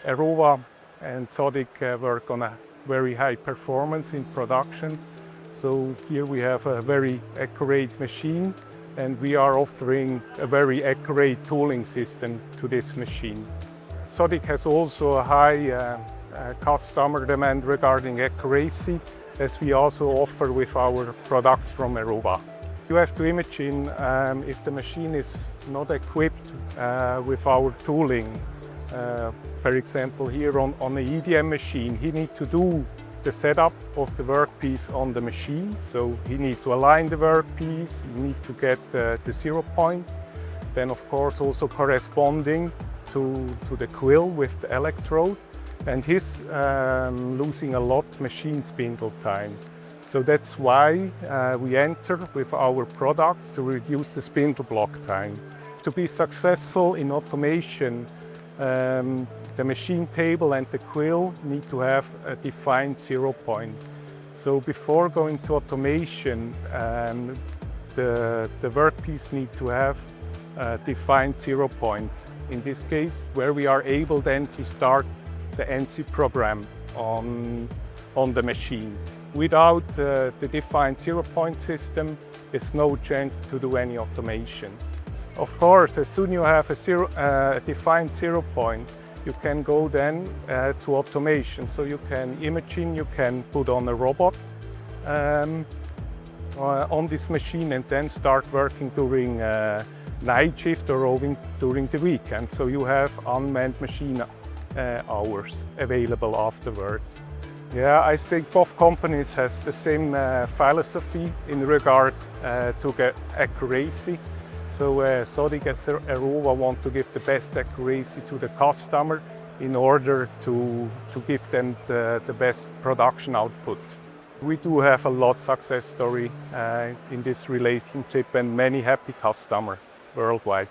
EROWA and Sodick work on a very high performance in production. So here we have a very accurate machine, and we are offering a very accurate tooling system to this machine. Sodick has also a high customer demand regarding accuracy, as we also offer with our products from EROWA. You have to imagine if the machine is not equipped with our tooling. For example, here on the EDM machine, he needs to do the setup of the workpiece on the machine. So he needs to align the workpiece, he needs to get the 0 point. Then of course also corresponding to the quill with the electrode. And he's losing a lot machine spindle time. So that's why we enter with our products to reduce the spindle block time. To be successful in automation, the machine table and the quill need to have a defined 0 point. So before going to automation, the workpiece needs to have a defined 0 point. In this case, where we are able then to start the NC program on the machine. Without the defined 0 point system, there's no chance to do any automation. Of course, as soon as you have a defined 0 point, you can go then to automation. So you can imagine, you can put on a robot on this machine and then start working during night shift or during the weekend. So you have unmanned machine hours available afterwards. Yeah, I think both companies has the same philosophy in regard to get accuracy. So Sodick and EROWA want to give the best accuracy to the customer in order to give them the best production output. We do have a lot of success story in this relationship and many happy customers worldwide.